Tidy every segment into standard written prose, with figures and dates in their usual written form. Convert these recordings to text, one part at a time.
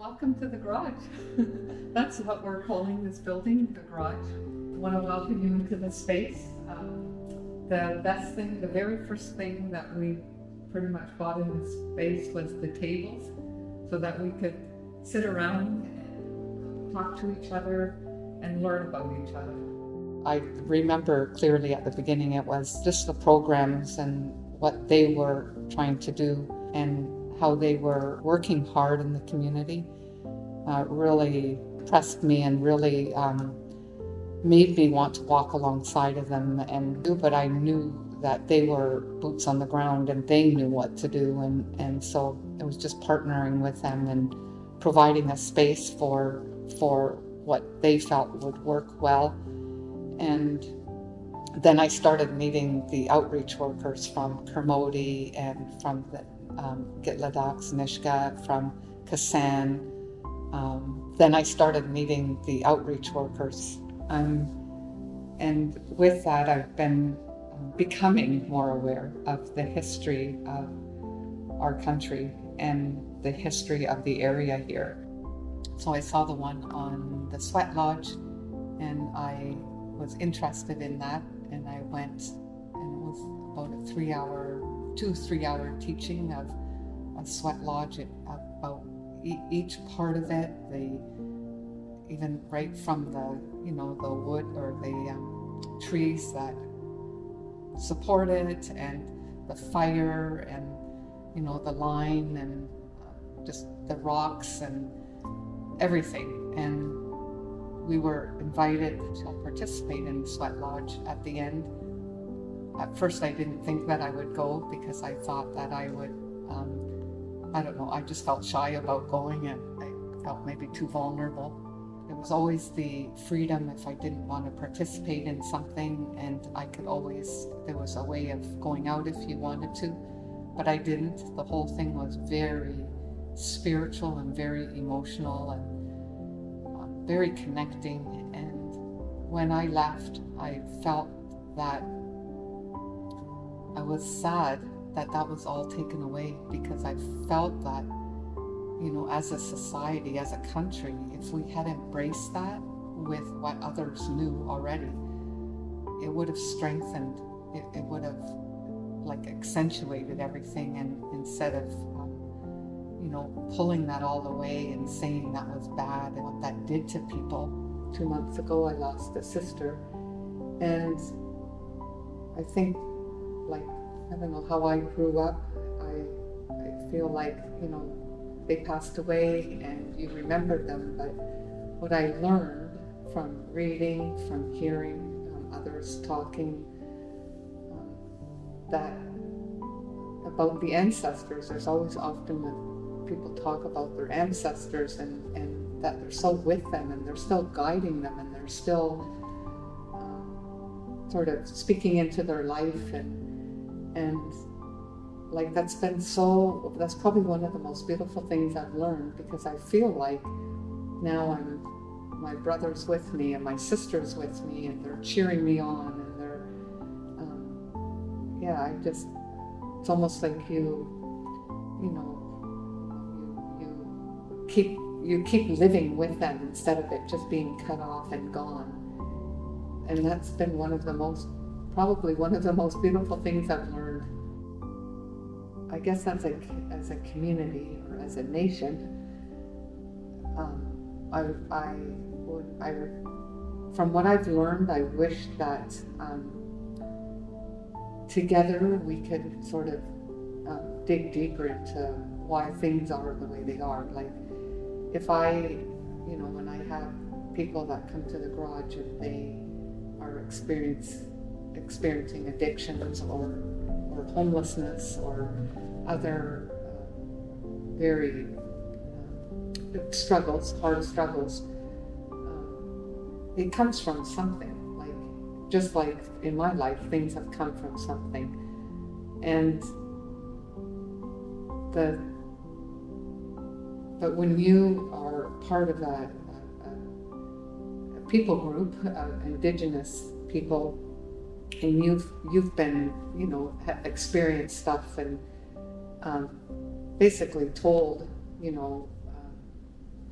Welcome to the garage. That's what we're calling this building, the garage. I want to welcome you into the space. The best thing, the very first thing that we pretty much bought in this space was the tables, so that we could sit around and talk to each other and learn about each other. I remember clearly at the beginning it was just the programs and what they were trying to do and how they were working hard in the community. Really impressed me and really made me want to walk alongside of them and do, but I knew that they were boots on the ground and they knew what to do, and so it was just partnering with them and providing a space for what they felt would work well. And then I started meeting the outreach workers from Kermode and from the Gitladak, Nishka, from Kasan. Then I started meeting the outreach workers. And with that, I've been becoming more aware of the history of our country and the history of the area here. So I saw the one on the Sweat Lodge, and I was interested in that, and I went, and it was about a 2-3 hour teaching of a Sweat Lodge, about each part of it, even right from the wood or the trees that support it, and the fire, and the line, and just the rocks and everything. And we were invited to participate in the Sweat Lodge at the end. At first I didn't think that I would go because I thought that I would, I don't know, I just felt shy about going, and I felt maybe too vulnerable. It was always the freedom if I didn't want to participate in something, and I could always, there was a way of going out if you wanted to, but I didn't. The whole thing was very spiritual and very emotional and very connecting. And when I left, I felt that I was sad that that was all taken away, because I felt that, as a society, as a country, if we had embraced that with what others knew already, it would have strengthened, it would have accentuated everything, and instead of pulling that all away and saying that was bad and what that did to people. 2 months ago I lost a sister, and I think, I don't know how I grew up, I feel like, they passed away and you remember them, but what I learned from reading, from hearing others talking, that about the ancestors, there's always often that people talk about their ancestors and that they're so with them and they're still guiding them and they're still sort of speaking into their life, and that's probably one of the most beautiful things I've learned, because I feel like now my brother's with me and my sister's with me and they're cheering me on, and they're it's almost like you keep living with them instead of it just being cut off and gone. And that's been probably one of the most beautiful things I've learned. I guess as a community or as a nation, from what I've learned, I wish that together we could sort of dig deeper into why things are the way they are. Like, if when I have people that come to the garage and they are experiencing addictions or homelessness or other very hard struggles, it comes from something. Just like in my life, things have come from something. And but when you are part of a people group, Indigenous people, and you've been, experienced stuff and basically told,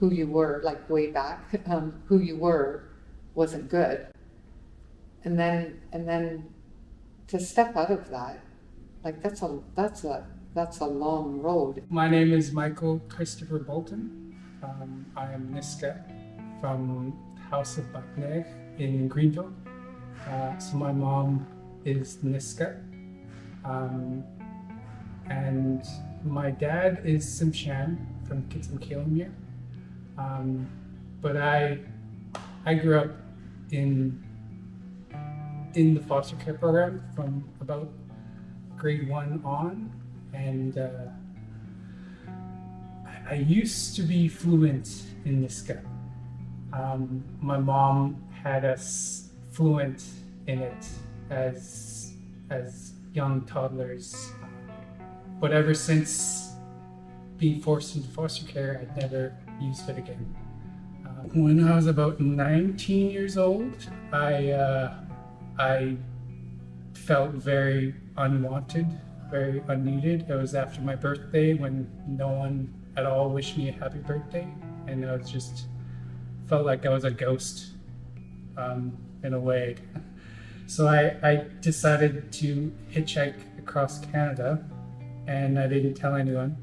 who you were, like way back, who you were wasn't good. And then to step out of that, like that's a long road. My name is Michael Christopher Bolton. I am Niska from House of Bakneg in Greenville. So my mom is Niska. And my dad is Simshan from Kitsimkeelamere. But I grew up in the foster care program from about grade 1 on, and I used to be fluent in Niska. My mom had us fluent in it as young toddlers, but ever since being forced into foster care, I'd never used it again. When I was about 19 years old, I felt very unwanted, very unneeded. It was after my birthday when no one at all wished me a happy birthday, and I was just felt like I was a ghost in a way. So I decided to hitchhike across Canada, and I didn't tell anyone.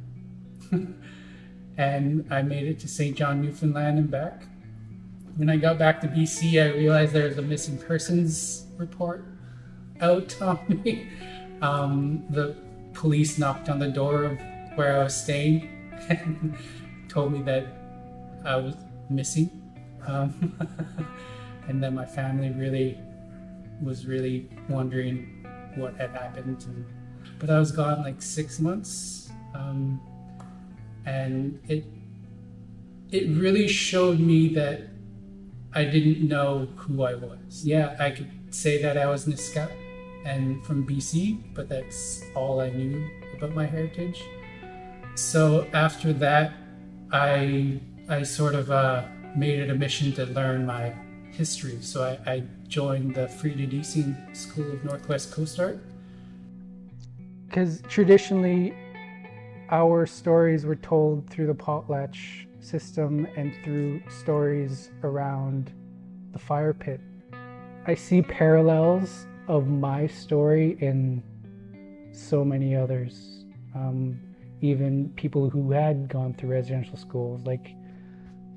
And I made it to St. John, Newfoundland and back. When I got back to BC, I realized there was a missing persons report out on me. The police knocked on the door of where I was staying and told me that I was missing. And then my family was really wondering what had happened. But I was gone like 6 months. And it really showed me that I didn't know who I was. Yeah, I could say that I was Niska and from BC, but that's all I knew about my heritage. So after that, I sort of made it a mission to learn my history. So I joined the Frida Deasing School of Northwest Coast Art. Because traditionally, our stories were told through the potlatch system and through stories around the fire pit. I see parallels of my story in so many others. Even people who had gone through residential schools, like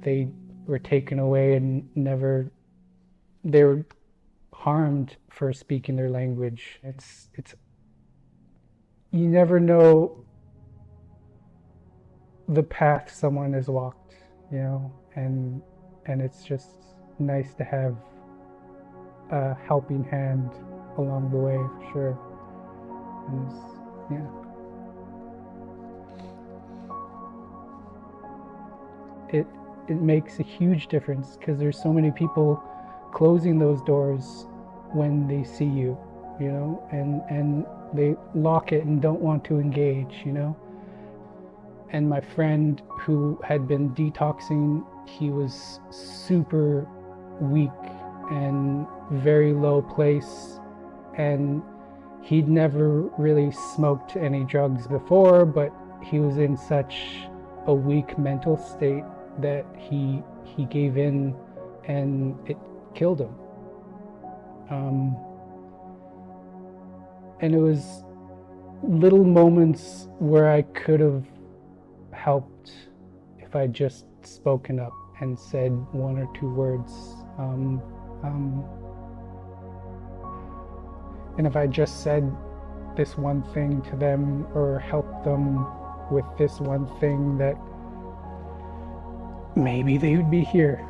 they were taken away and they were harmed for speaking their language. It's you never know the path someone has walked, and it's just nice to have a helping hand along the way, for sure. And it makes a huge difference because there's so many people closing those doors when they see you, and they lock it and don't want to engage, And my friend who had been detoxing, he was super weak and very low place, and he'd never really smoked any drugs before, but he was in such a weak mental state that he gave in and it killed him. And it was little moments where I could have helped if I just spoken up and said 1 or 2 words. And if I just said this one thing to them or helped them with this one thing, that maybe they would be here.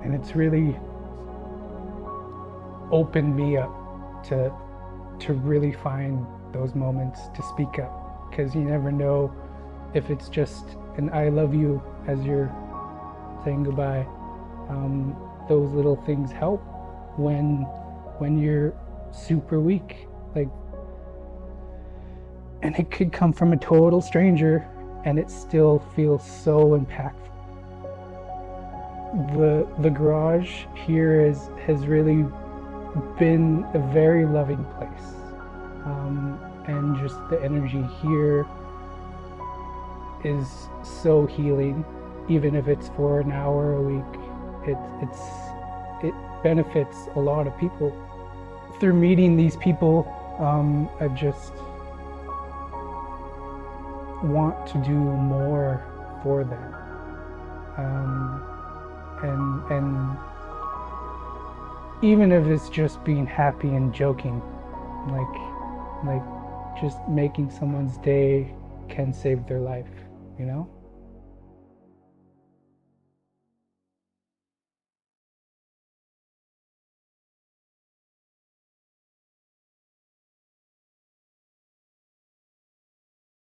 And it's really opened me up to really find those moments to speak up, because you never know if it's just an I love you as you're saying goodbye. Those little things help when you're super weak, and it could come from a total stranger and it still feels so impactful. The garage here has really been a very loving place, and just the energy here is so healing, even if it's for an hour a week. It benefits a lot of people. Through meeting these people, I just want to do more for them. And even if it's just being happy and joking, like just making someone's day can save their life, you know?